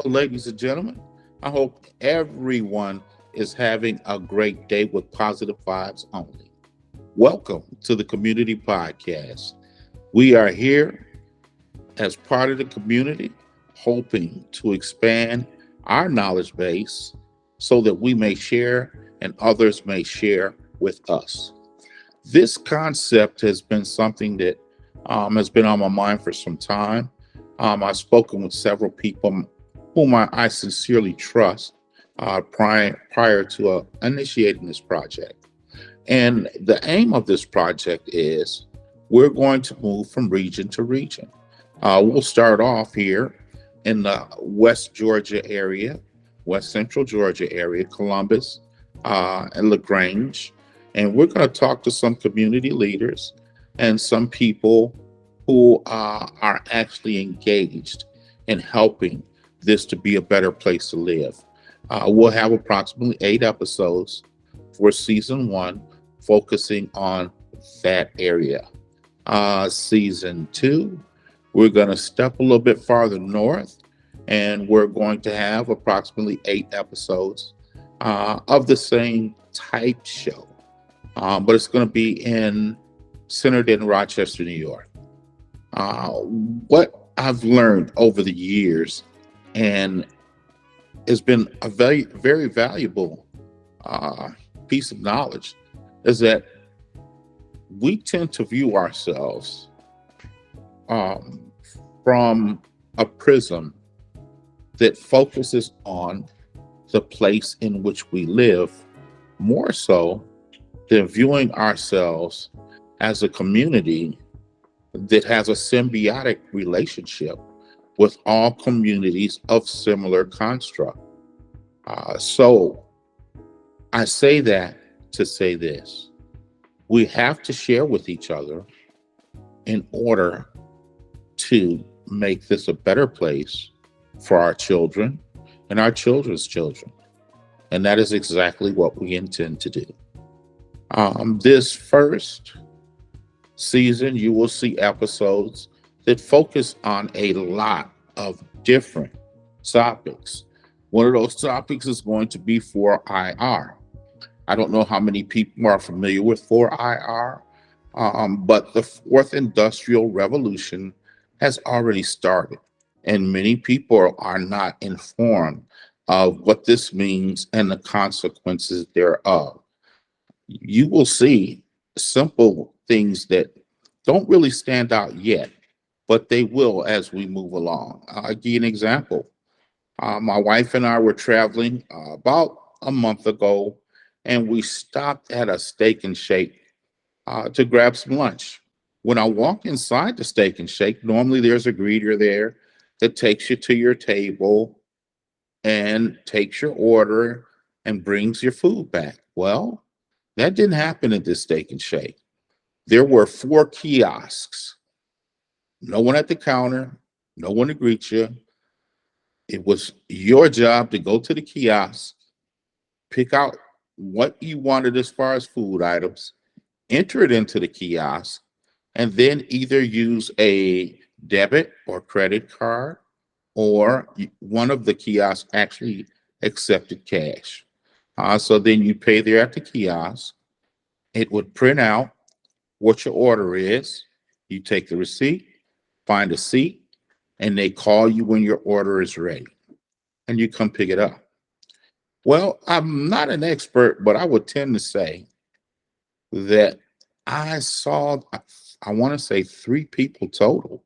ladies and gentlemen. I hope everyone is having a great day with positive vibes only. Welcome to the Community Podcast. We are here as part of the community, hoping to expand our knowledge base so that we may share and others may share with us. This concept has been something that has been on my mind for some time. I've spoken with several people whom I sincerely trust prior to initiating this project. And the aim of this project is we're going to move from region to region. We'll start off here in the West Georgia area, West Central Georgia area, Columbus and LaGrange. And we're going to talk to some community leaders and some people who are actually engaged in helping this to be a better place to live. We'll have approximately 8 episodes for season 1, focusing on that area. Season 2, we're going to step a little bit farther north, and we're going to have approximately 8 episodes of the same type show. But it's going to be centered in Rochester, New York. What I've learned over the years, and has been a very, very valuable piece of knowledge, is that we tend to view ourselves from a prism that focuses on the place in which we live, more so than viewing ourselves as a community that has a symbiotic relationship with all communities of similar construct. So I say that to say this: we have to share with each other in order to make this a better place for our children and our children's children. And that is exactly what we intend to do. This first season, you will see episodes that focus on a lot of different topics. One of those topics is going to be 4IR. I don't know how many people are familiar with 4IR, but the fourth industrial revolution has already started, and many people are not informed of what this means and the consequences thereof. You will see simple things that don't really stand out yet, but they will as we move along. I'll give you an example. My wife and I were traveling about a month ago, and we stopped at a Steak and Shake to grab some lunch. When I walk inside the Steak and Shake, normally there's a greeter there that takes you to your table and takes your order and brings your food back. Well, that didn't happen at this Steak and Shake. There were 4 kiosks, no one at the counter, no one to greet you. It was your job to go to the kiosk, pick out what you wanted as far as food items, enter it into the kiosk, and then either use a debit or credit card, or one of the kiosks actually accepted cash. So then you pay there at the kiosk. It would print out what your order is. You take the receipt, find a seat, and they call you when your order is ready, and you come pick it up. Well, I'm not an expert, but I would tend to say that I saw, I want to say 3 people total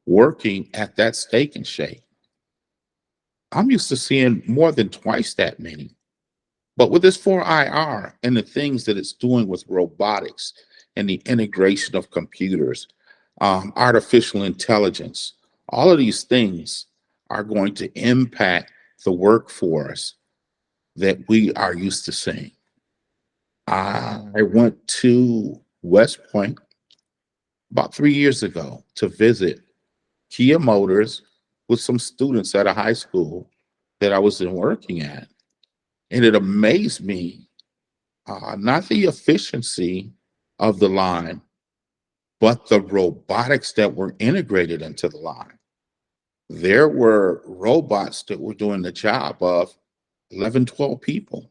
working at that Steak and Shake. I'm used to seeing more than twice that many. But with this 4IR and the things that it's doing with robotics and the integration of computers, artificial intelligence, all of these things are going to impact the workforce that we are used to seeing. I went to West Point about 3 years ago to visit Kia Motors with some students at a high school that I was working at. And it amazed me, not the efficiency of the line, but the robotics that were integrated into the line. There were robots that were doing the job of 11, 12 people.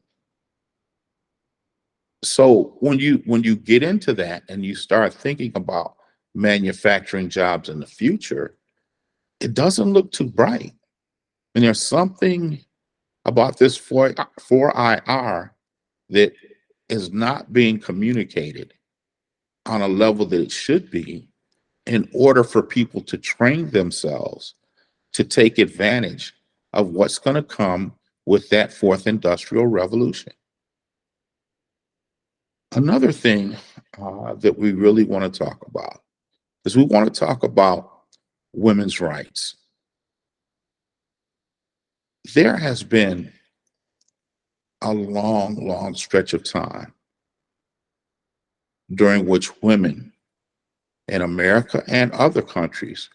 So when you get into that and you start thinking about manufacturing jobs in the future, it doesn't look too bright. And there's something about this 4IR that is not being communicated on a level that it should be in order for people to train themselves to take advantage of what's going to come with that fourth industrial revolution. Another thing that we really want to talk about is we want to talk about women's rights. There has been a long, long stretch of time during which women in America and other countries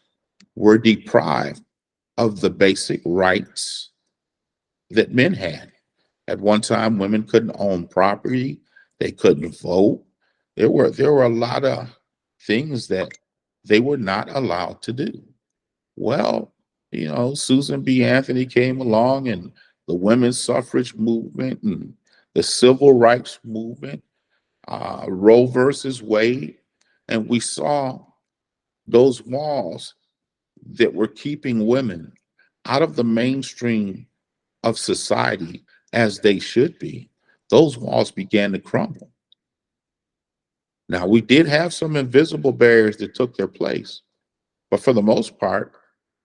were deprived of the basic rights that men had. At one time, women couldn't own property, they couldn't vote. There were a lot of things that they were not allowed to do. Well, Susan B. Anthony came along and the women's suffrage movement and the civil rights movement, Roe versus Wade, and we saw those walls that were keeping women out of the mainstream of society as they should be. Those walls began to crumble. Now, we did have some invisible barriers that took their place, but for the most part,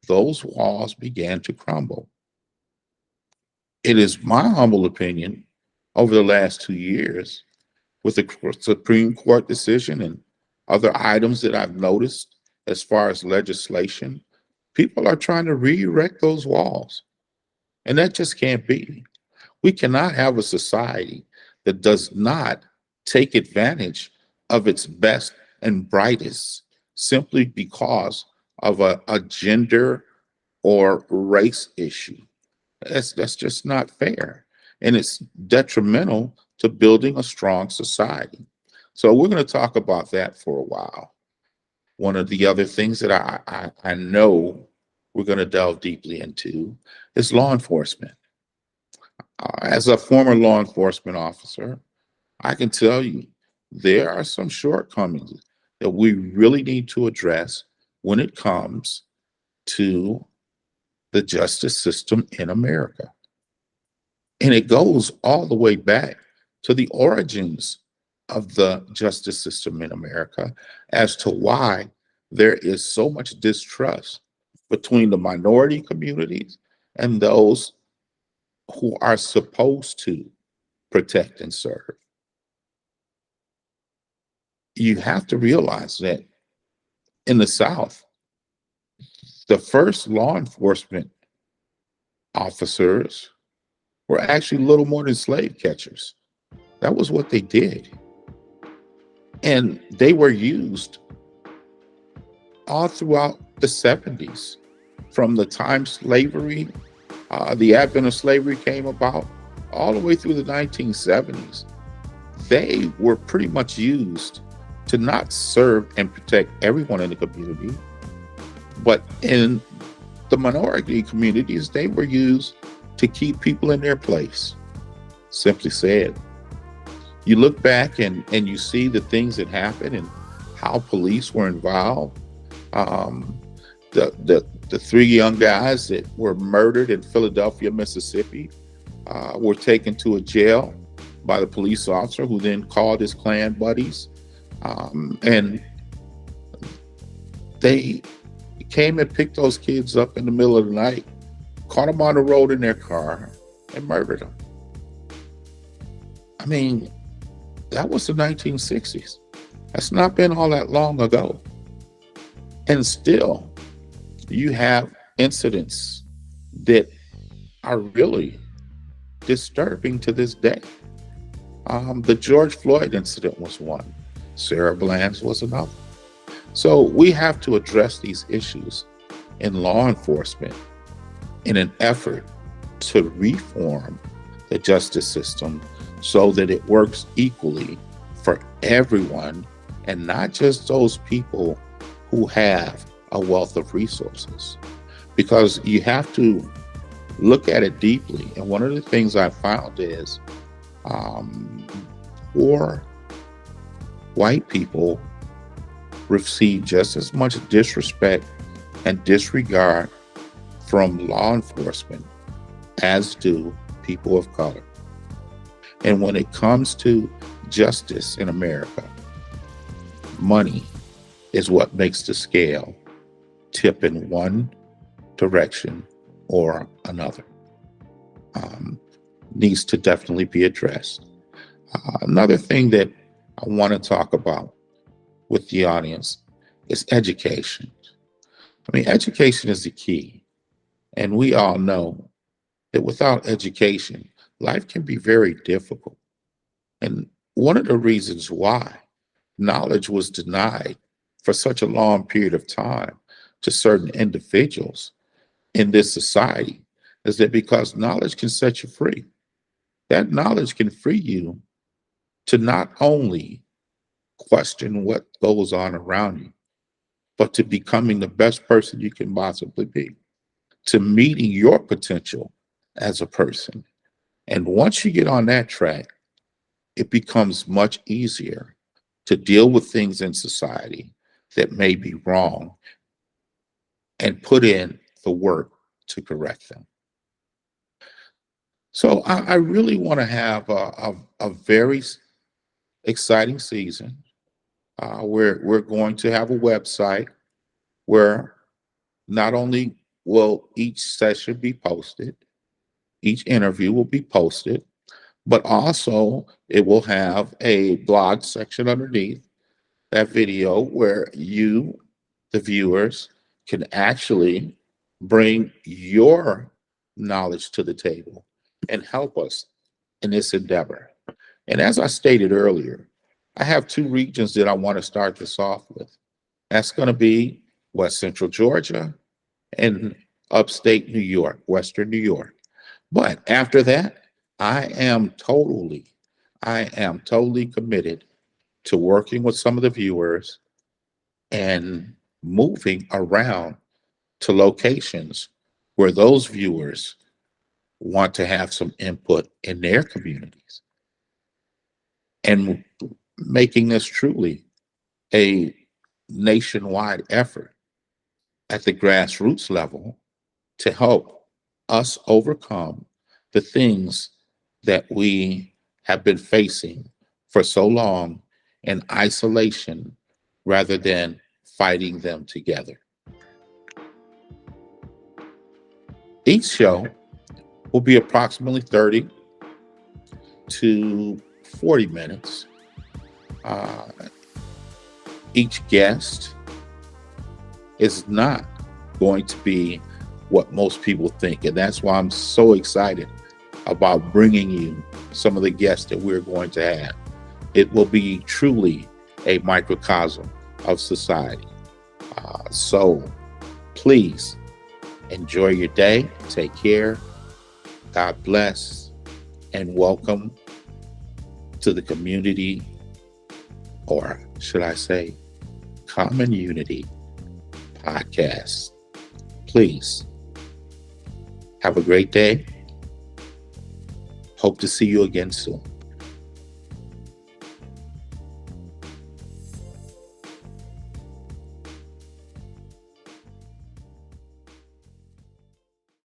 those walls began to crumble. It is my humble opinion over the last 2 years, with the Supreme Court decision and other items that I've noticed as far as legislation, people are trying to re-erect those walls. And that just can't be. We cannot have a society that does not take advantage of its best and brightest simply because of a gender or race issue. That's just not fair. And it's detrimental to building a strong society. So we're going to talk about that for a while. One of the other things that I know we're going to delve deeply into is law enforcement. As a former law enforcement officer, I can tell you there are some shortcomings that we really need to address when it comes to the justice system in America. And it goes all the way back to the origins of the justice system in America as to why there is so much distrust between the minority communities and those who are supposed to protect and serve. You have to realize that in the South, the first law enforcement officers were actually little more than slave catchers. That was what they did. And they were used all throughout the 70s, from the time slavery, the advent of slavery came about, all the way through the 1970s. They were pretty much used to not serve and protect everyone in the community, but in the minority communities, they were used to keep people in their place. Simply said, you look back and you see the things that happened and how police were involved. The 3 young guys that were murdered in Philadelphia, Mississippi, were taken to a jail by the police officer who then called his Klan buddies. And they came and picked those kids up in the middle of the night, caught them on the road in their car, and murdered them. I mean, that was the 1960s. That's not been all that long ago. And still, you have incidents that are really disturbing to this day. The George Floyd incident was one. Sarah Bland was another. So we have to address these issues in law enforcement in an effort to reform the justice system so that it works equally for everyone and not just those people who have a wealth of resources. because you have to look at it deeply. And one of the things I found is um, poor white people receive just as much disrespect and disregard from law enforcement as do people of color. And when it comes to justice in America, money is what makes the scale tip in one direction or another. Needs to definitely be addressed. Another thing that I want to talk about with the audience is education. I mean, education is the key. And we all know that without education, life can be very difficult. And one of the reasons why knowledge was denied for such a long period of time to certain individuals in this society is that because knowledge can set you free. That knowledge can free you to not only question what goes on around you, but to becoming the best person you can possibly be, to meeting your potential as a person. And once you get on that track, it becomes much easier to deal with things in society that may be wrong and put in the work to correct them. So I really want to have a very exciting season. We're going to have a website where not only will each session be posted, each interview will be posted, but also it will have a blog section underneath that video where you, the viewers, can actually bring your knowledge to the table and help us in this endeavor. And as I stated earlier, I have two regions that I want to start this off with. That's going to be West Central Georgia and upstate New York, Western New York. But after that, I am totally committed to working with some of the viewers and moving around to locations where those viewers want to have some input in their communities and making this truly a nationwide effort at the grassroots level to help us overcome the things that we have been facing for so long in isolation rather than fighting them together. Each show will be approximately 30 to 40 minutes. Uh, each guest is not going to be what most people think. And that's why I'm so excited about bringing you some of the guests that we're going to have. It will be truly a microcosm of society. So please enjoy your day. Take care. God bless. And welcome to the community, or should I say, Common Unity podcast. Please have a great day. Hope to see you again soon.